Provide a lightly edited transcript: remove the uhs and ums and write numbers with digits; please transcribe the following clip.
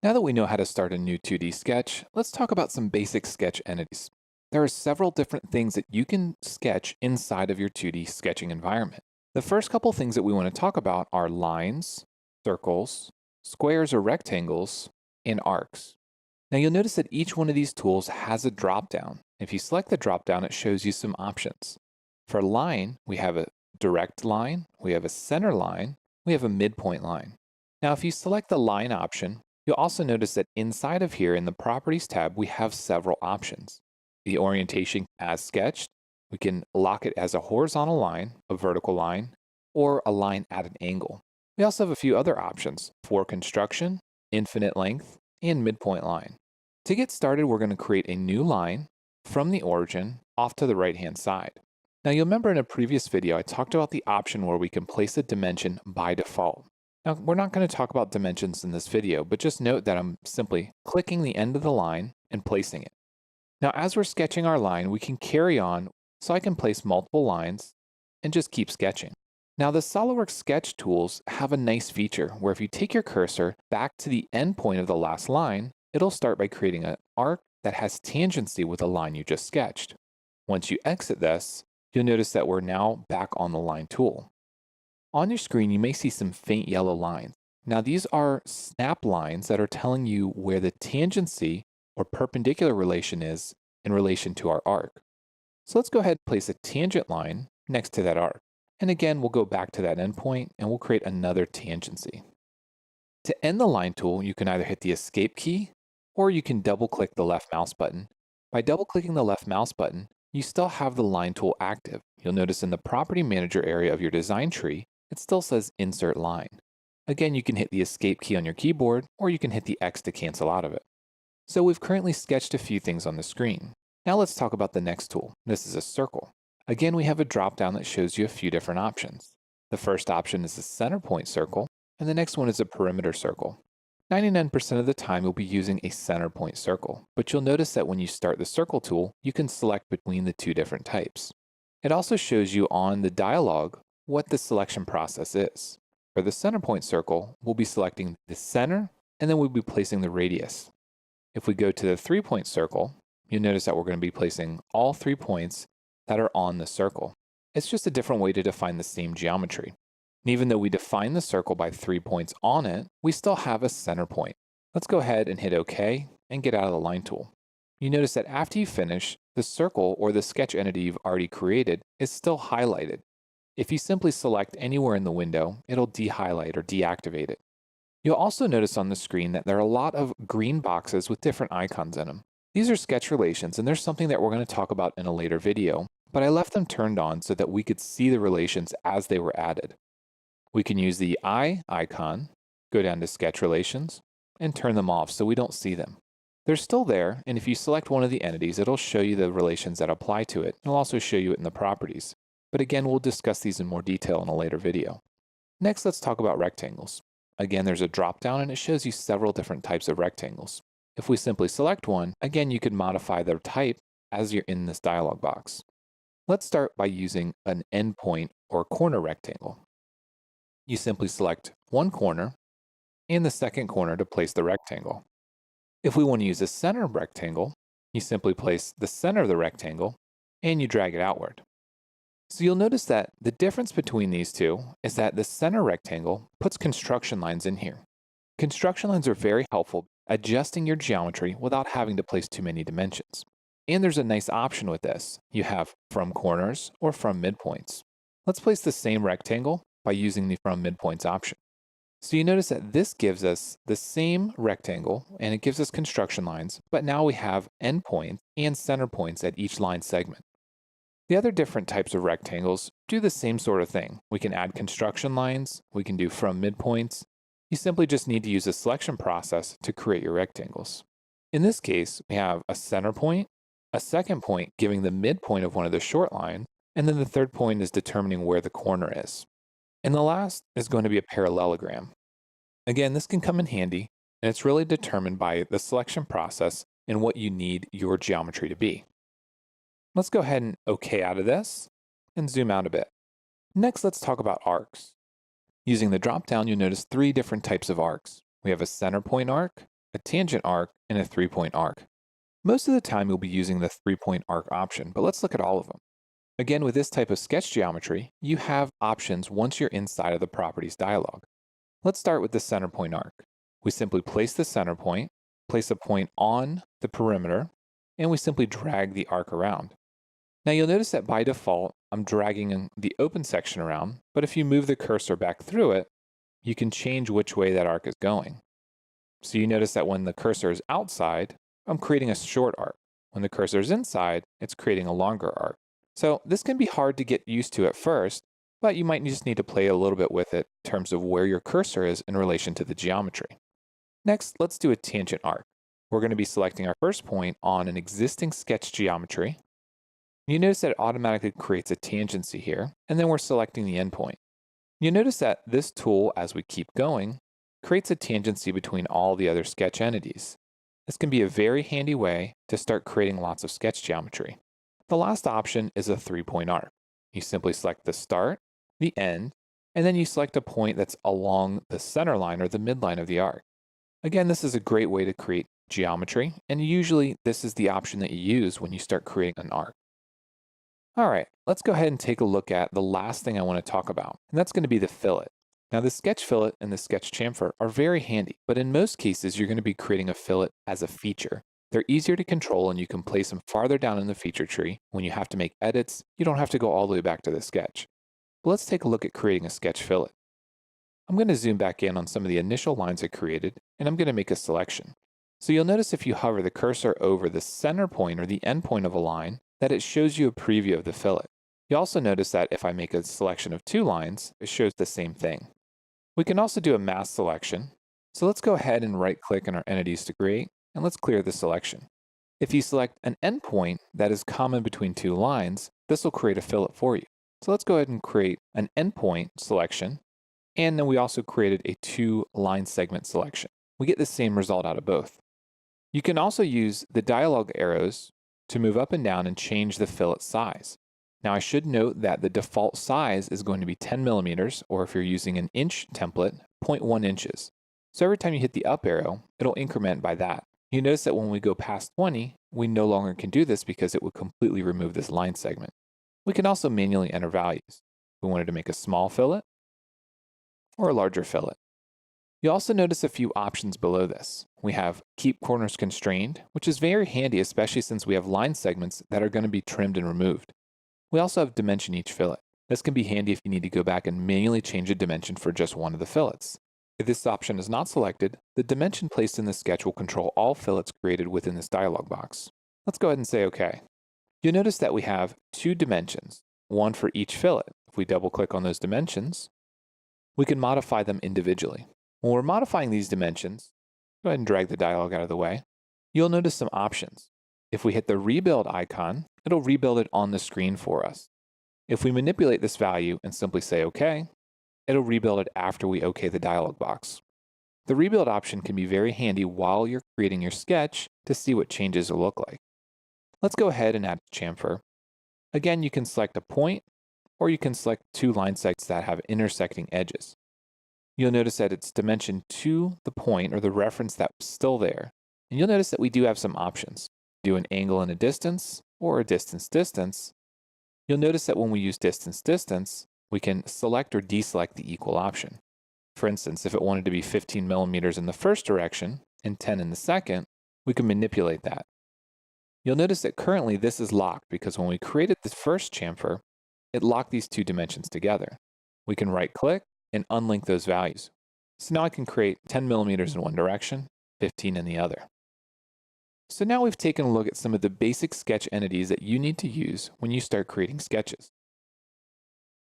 Now that we know how to start a new 2D sketch, let's talk about some basic sketch entities. There are several different things that you can sketch inside of your 2D sketching environment. The first couple things that we want to talk about are lines, circles, squares or rectangles, and arcs. Now you'll notice that each one of these tools has a drop-down. If you select the drop-down, it shows you some options. For line, we have a direct line, we have a center line, we have a midpoint line. Now if you select the line option, you'll also notice that inside of here in the Properties tab, we have several options. The orientation as sketched, we can lock it as a horizontal line, a vertical line, or a line at an angle. We also have a few other options for construction, infinite length, and midpoint line. To get started, we're going to create a new line from the origin off to the right-hand side. Now you'll remember in a previous video, I talked about the option where we can place a dimension by default. Now, we're not going to talk about dimensions in this video, but just note that I'm simply clicking the end of the line and placing it. Now, as we're sketching our line, we can carry on, so I can place multiple lines and just keep sketching. Now, the SOLIDWORKS sketch tools have a nice feature where if you take your cursor back to the end point of the last line, it'll start by creating an arc that has tangency with the line you just sketched. Once you exit this, you'll notice that we're now back on the line tool. On your screen, you may see some faint yellow lines. Now, these are snap lines that are telling you where the tangency or perpendicular relation is in relation to our arc. So let's go ahead and place a tangent line next to that arc. And again, we'll go back to that endpoint and we'll create another tangency. To end the line tool, you can either hit the escape key or you can double click the left mouse button. By double clicking the left mouse button, you still have the line tool active. You'll notice in the property manager area of your design tree, it still says insert line. Again, you can hit the escape key on your keyboard or you can hit the X to cancel out of it. So we've currently sketched a few things on the screen. Now let's talk about the next tool. This is a circle. Again, we have a drop down that shows you a few different options. The first option is a center point circle, and the next one is a perimeter circle. 99% of the time you'll be using a center point circle, but you'll notice that when you start the circle tool, you can select between the two different types. It also shows you on the dialog what the selection process is. For the center point circle, we'll be selecting the center, and then we'll be placing the radius. If we go to the 3-point circle, you'll notice that we're going to be placing all 3 points that are on the circle. It's just a different way to define the same geometry. And even though we define the circle by 3 points on it, we still have a center point. Let's go ahead and hit OK and get out of the line tool. You notice that after you finish, the circle or the sketch entity you've already created is still highlighted. If you simply select anywhere in the window, it'll de-highlight or deactivate it. You'll also notice on the screen that there are a lot of green boxes with different icons in them. These are sketch relations, and there's something that we're going to talk about in a later video, but I left them turned on so that we could see the relations as they were added. We can use the eye icon, go down to sketch relations, and turn them off so we don't see them. They're still there, and if you select one of the entities, it'll show you the relations that apply to it. It'll also show you it in the properties. But again, we'll discuss these in more detail in a later video. Next, let's talk about rectangles. Again, there's a drop-down and it shows you several different types of rectangles. If we simply select one, again, you can modify their type as you're in this dialog box. Let's start by using an endpoint or corner rectangle. You simply select one corner and the second corner to place the rectangle. If we want to use a center rectangle, you simply place the center of the rectangle and you drag it outward. So you'll notice that the difference between these two is that the center rectangle puts construction lines in here. Construction lines are very helpful adjusting your geometry without having to place too many dimensions. And there's a nice option with this. You have from corners or from midpoints. Let's place the same rectangle by using the from midpoints option. So you notice that this gives us the same rectangle and it gives us construction lines, but now we have endpoints and center points at each line segment. The other different types of rectangles do the same sort of thing. We can add construction lines, we can do from midpoints. You simply just need to use a selection process to create your rectangles. In this case, we have a center point, a second point giving the midpoint of one of the short lines, and then the third point is determining where the corner is. And the last is going to be a parallelogram. Again, this can come in handy, and it's really determined by the selection process and what you need your geometry to be. Let's go ahead and OK out of this and zoom out a bit. Next, let's talk about arcs. Using the drop-down, you'll notice 3 different types of arcs. We have a center point arc, a tangent arc, and a 3-point arc. Most of the time you'll be using the 3-point arc option, but let's look at all of them. Again, with this type of sketch geometry, you have options once you're inside of the properties dialog. Let's start with the center point arc. We simply place the center point, place a point on the perimeter, and we simply drag the arc around. Now you'll notice that by default, I'm dragging the open section around, but if you move the cursor back through it, you can change which way that arc is going. So you notice that when the cursor is outside, I'm creating a short arc. When the cursor is inside, it's creating a longer arc. So this can be hard to get used to at first, but you might just need to play a little bit with it in terms of where your cursor is in relation to the geometry. Next, let's do a tangent arc. We're going to be selecting our first point on an existing sketch geometry. You notice that it automatically creates a tangency here, and then we're selecting the endpoint. You notice that this tool, as we keep going, creates a tangency between all the other sketch entities. This can be a very handy way to start creating lots of sketch geometry. The last option is a 3-point arc. You simply select the start, the end, and then you select a point that's along the center line or the midline of the arc. Again, this is a great way to create geometry, and usually this is the option that you use when you start creating an arc. All right, let's go ahead and take a look at the last thing I want to talk about, and that's going to be the fillet. Now, the sketch fillet and the sketch chamfer are very handy, but in most cases, you're going to be creating a fillet as a feature. They're easier to control, and you can place them farther down in the feature tree. When you have to make edits, you don't have to go all the way back to the sketch. But let's take a look at creating a sketch fillet. I'm going to zoom back in on some of the initial lines I created, and I'm going to make a selection. So you'll notice if you hover the cursor over the center point or the end point of a line, that it shows you a preview of the fillet. You also notice that if I make a selection of 2 lines, it shows the same thing. We can also do a mask selection. So let's go ahead and right-click on our entities to create, and let's clear the selection. If you select an endpoint that is common between 2 lines, this will create a fillet for you. So let's go ahead and create an endpoint selection, and then we also created a 2-line segment selection. We get the same result out of both. You can also use the dialog arrows to move up and down and change the fillet size. Now I should note that the default size is going to be 10 millimeters, or if you're using an inch template, 0.1 inches. So every time you hit the up arrow, it'll increment by that. You notice that when we go past 20, we no longer can do this because it would completely remove this line segment. We can also manually enter values. We wanted to make a small fillet or a larger fillet. You also notice a few options below this. We have keep corners constrained, which is very handy, especially since we have line segments that are going to be trimmed and removed. We also have dimension each fillet. This can be handy if you need to go back and manually change a dimension for just one of the fillets. If this option is not selected, the dimension placed in the sketch will control all fillets created within this dialog box. Let's go ahead and say OK. You'll notice that we have 2 dimensions, one for each fillet. If we double click on those dimensions, we can modify them individually. When we're modifying these dimensions, go ahead and drag the dialog out of the way. You'll notice some options. If we hit the rebuild icon, it'll rebuild it on the screen for us. If we manipulate this value and simply say OK, it'll rebuild it after we OK the dialog box. The rebuild option can be very handy while you're creating your sketch to see what changes will look like. Let's go ahead and add chamfer. Again, you can select a point, or you can select 2 line segments that have intersecting edges. You'll notice that it's dimensioned to the point or the reference that's still there. And you'll notice that we do have some options. Do an angle and a distance, or a distance. You'll notice that when we use distance, we can select or deselect the equal option. For instance, if it wanted to be 15 millimeters in the first direction and 10 in the second, we can manipulate that. You'll notice that currently this is locked because when we created the first chamfer, it locked these 2 dimensions together. We can right-click and unlink those values. So now I can create 10 millimeters in one direction, 15 in the other. So now we've taken a look at some of the basic sketch entities that you need to use when you start creating sketches.